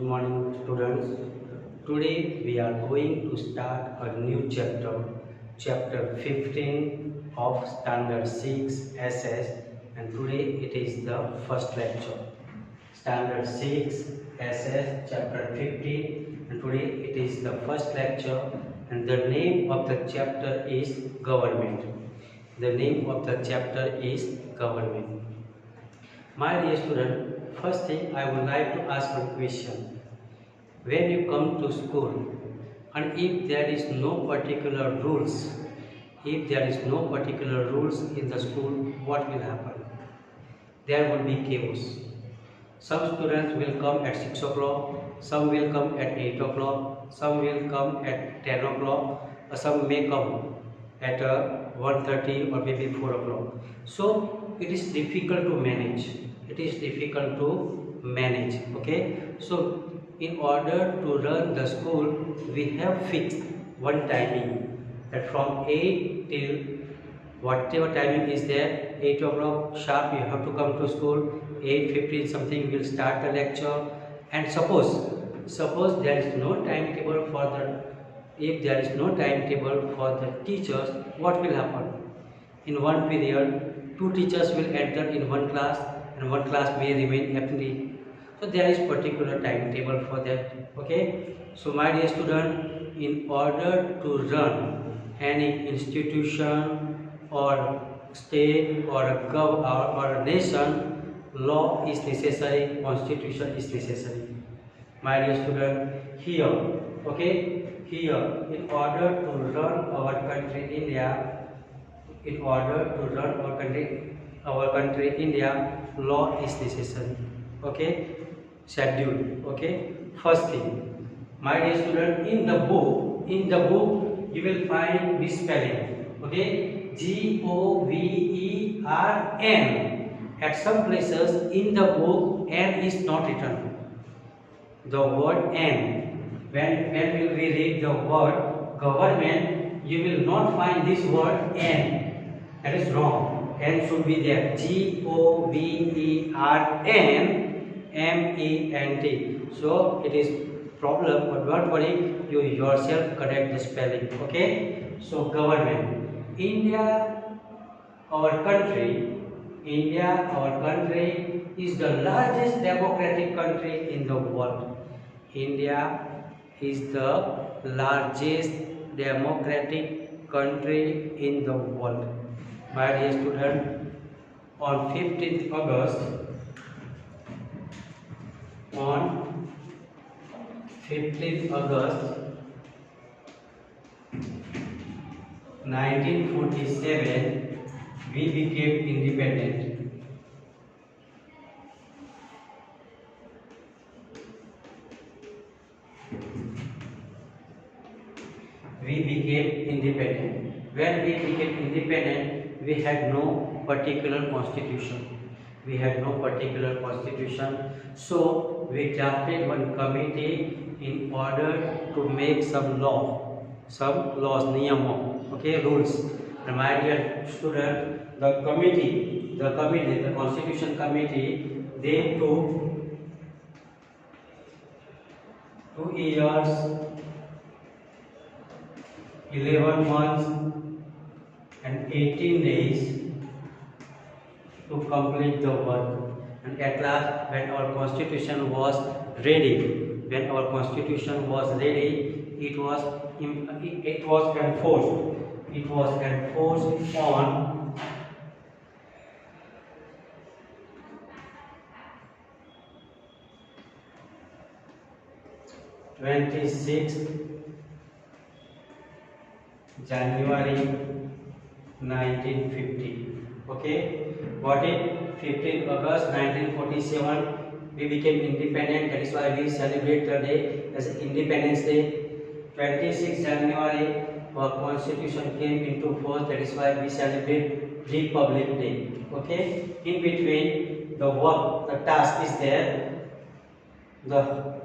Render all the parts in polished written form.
Good morning, students. Today we are going to start a new chapter, chapter 15 of Standard 6 SS, and today it is the first lecture. Standard 6 SS, chapter 15, and today it is the first lecture, and the name of the chapter is Government. The name of the chapter is Government. My dear student, first thing I would like to ask one question. When you come to school and if there is no particular rules, if there is no particular rules in the school, what will happen? There will be chaos. Some students will come at 6 o'clock, some will come at 8 o'clock, some will come at 10 o'clock, or some may come at 1:30 or maybe 4 o'clock. So it is difficult to manage. It is difficult to manage. Okay. So in order to run the school, we have fixed one timing that from 8 till whatever timing is there, 8 o'clock sharp you have to come to school. 8:15 something will start the lecture, and suppose there is no timetable for the, if there is no timetable for the teachers, what will happen? In one period, two teachers will enter in one class and one class may remain empty. So there is particular timetable for that. Okay. So my dear student, in order to run any institution or state or a nation, law is necessary, constitution is necessary. My dear student, here, okay, here, in order to run our country India, in order to run our country India, law is necessary. Okay, schedule. Okay, first thing, my dear student, in the book you will find this spelling. Okay, Govern. At some places in the book N is not written. The word N. When will we read the word government, you will not find this word N. That is wrong. N should be there. Government. So it is problem, but don't worry, you yourself correct the spelling. Okay. So government. India, our country is the largest democratic country in the world. India is the largest democratic country in the world. My dear student, on 15th August 1947, we became independent. We became independent. When we became independent, we had no particular constitution. So we drafted one committee in order to make some laws, niyamo, okay, rules. And my dear student, the constitution committee, they took 2 years, 11 months and 18 days to complete the work. And at last, when our constitution was ready, it was enforced on 26th January 1950. Okay, got it? 15th August 1947 we became independent. That is why we celebrate the day as Independence Day. 26th January our constitution came into force. That is why we celebrate Republic Day. Okay, in between the work, the task is there. The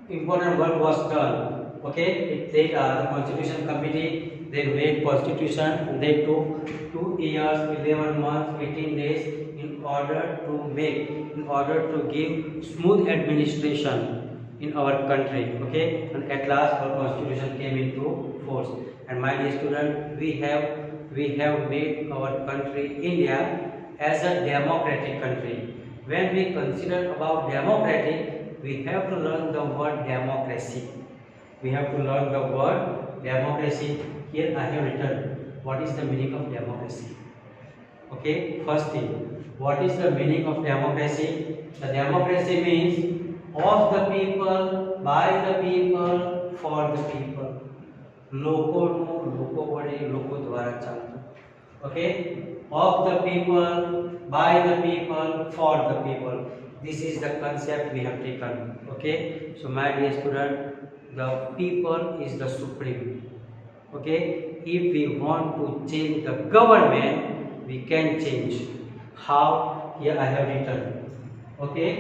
important work was done. Okay, the Constitution Committee, they made Constitution. They took 2 years, 11 months, 18 days in order to give smooth administration in our country. Okay, and at last our constitution came into force. And my dear student, we have made our country India as a democratic country. When we consider about democratic, we have to learn the word democracy. We have to learn the word democracy. Here I have written what is the meaning of democracy. Okay, first thing, what is the meaning of democracy? The democracy means of the people, by the people, for the people. લોકોનું લોકો વડે લોકો દ્વારા ચાલતું. Okay, of the people, by the people, for the people. This is the concept we have taken. Okay, so my dear student, the people is the supreme. Okay, if we want to change the government, we can change. How? Here I have written. Okay,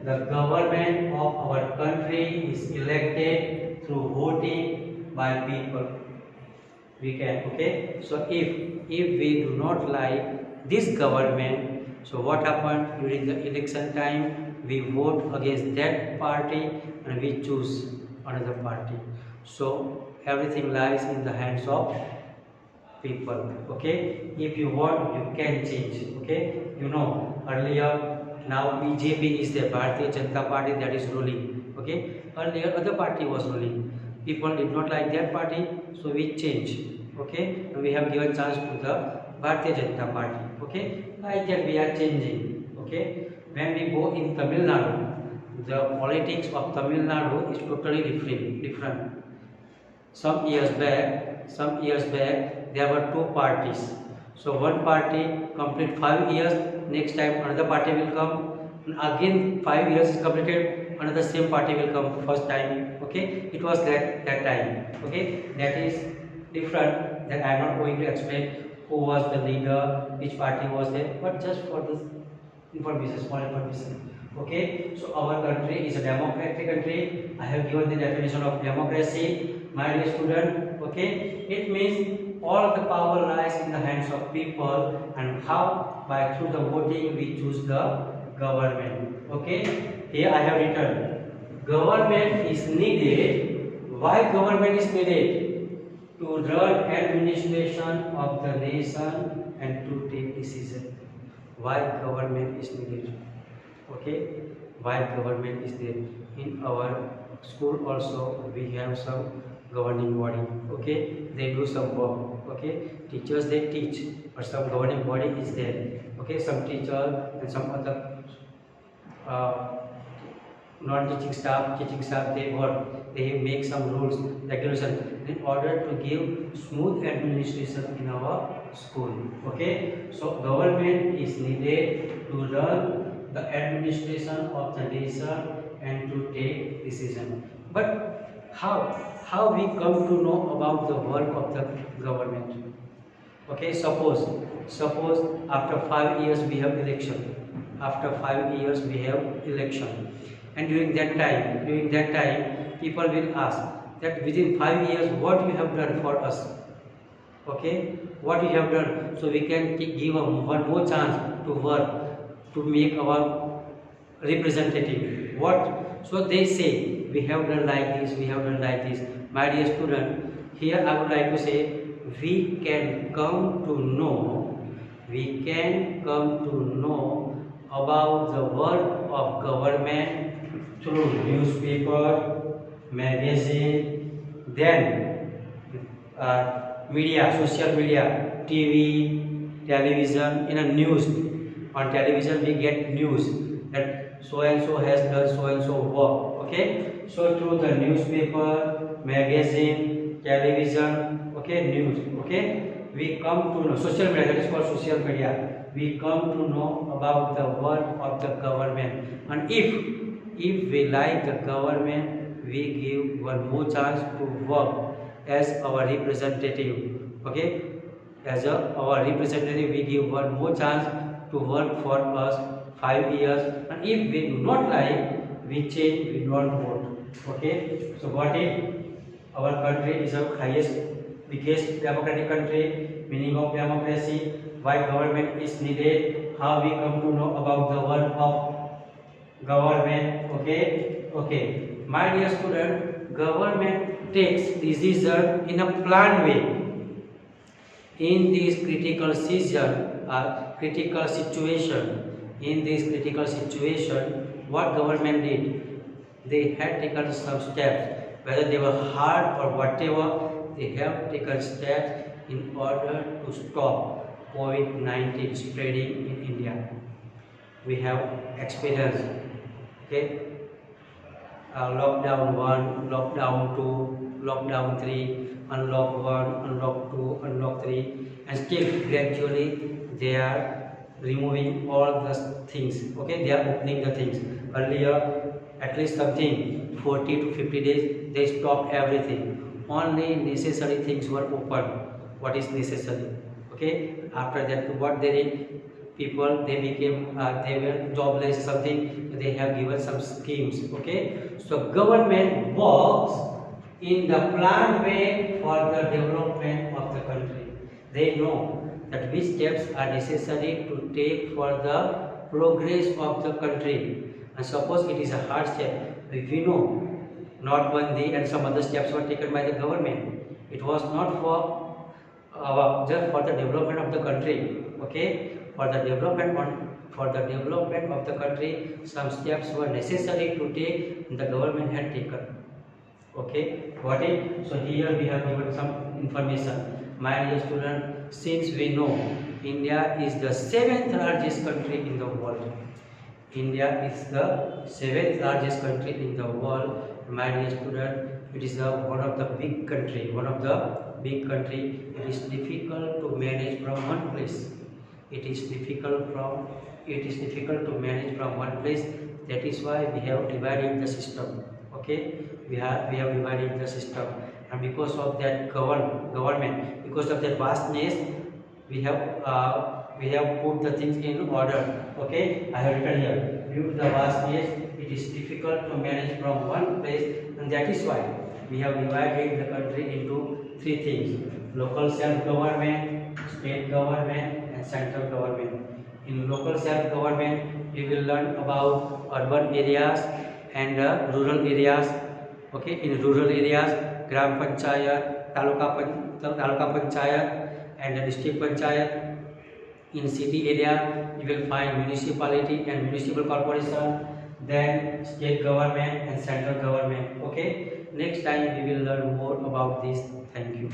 the government of our country is elected through voting by people. We can. Okay, so if we do not like this government, so what happened during the election time? We vote against that party and we choose another party. So everything lies in the hands of people. Okay, if you want, you can change. Okay, you know, earlier, now BJP is the Bharatiya Janata Party that is ruling. Okay, earlier other party was ruling. People did not like that party, so we change. Okay, and we have given chance to the Bharatiya Janata Party. Okay, like that we are changing. Okay, when we go in Tamil Nadu, the politics of Tamil Nadu is totally different. Some years back, there were two parties. So one party complete 5 years, next time another party will come, and again 5 years is completed, another same party will come first time. Okay, it was that time. Okay, that is different. That I am not going to explain who was the leader, which party was there, but just for this information, small information. Okay, so our country is a democratic country. I have given the definition of democracy, my dear student. Okay, it means all the power lies in the hands of people, and how? By through the voting we choose the government. Okay, here I have written government is needed. Why government is needed? To run administration of the nation and to take decision. Why government is needed? Okay, why government is there? In our school also we have some governing body. Okay, they do some work. Okay, teachers they teach, but some governing body is there. Okay, some teacher and some other non-teaching staff, teaching staff, they work. They make some rules, regulations in order to give smooth administration in our school. Okay, so government is needed to run the administration of the nation and to take decision. But how we come to know about the work of the government? Okay, suppose after 5 years we have election. After 5 years we have election, and during that time people will ask that within 5 years what you have done for us. Okay, what you have done, so we can give one more chance to work, to make our representative. What? So they say we have done like this, we have done like this. My dear student, here I would like to say we can come to know about the work of government through newspaper, magazine, then media, social media, TV, television. In a news, on television we get news that so and so has done so and so work. Okay, so through the newspaper, magazine, television, okay, news, okay, we come to know social media. That is called social media. We come to know about the work of the government, and if we like the government, we give one more chance to work as our representative. Okay, as our representative, we give one more chance to work for us 5 years, and if we do not like, we change, we don't vote. Okay, so what if our country is the biggest democratic country? Meaning of democracy, why government is needed? how we come to know about the word of government. Okay. My dear student, government takes decision in a planned way. In this critical season, critical situation, what government did? They had taken some steps, whether they were hard or whatever. They have taken steps in order to stop COVID-19 spreading in India. We have experienced, okay, lockdown 1, lockdown 2, lockdown 3, unlock 1, unlock 2, unlock 3, and still gradually they are removing all the things. Okay, they are opening the things. Earlier, at least something 40 to 50 days, they stopped everything. Only necessary things were open. What is necessary? Okay, after that, what they did? People, they became they were jobless, something. They have given some schemes. Okay, so government works in the planned way for the development of the country. They know that which steps are necessary to take for the progress of the country. And suppose it is a hard step, if we know Notebandy and some other steps were taken by the government. It was not for just for the development of the country. Okay, for the development of the country, some steps were necessary to take, and the government had taken. Okay, got it? So here we have given some information. My dear student, since we know India is the 7th largest country in the world. India is the 7th largest country in the world. My dear student, it is one of the big country. It is difficult to manage from one place. It is difficult to manage from one place. That is why we have divided the system. Okay, we have divided the system, and because of that government, because of that vastness, we have put the things in order. Okay, I have written here, due to the vastness, it is difficult to manage from one place, and that is why we have divided the country into 3 things: local self-government, state government, and central government. In local self-government, we will learn about urban areas and rural areas. Okay, in rural areas, gram panchayat, taluka panchayat, and district panchayat. In city area, you will find municipality and municipal corporation, then state government and central government. Okay, next time we will learn more about this. Thank you.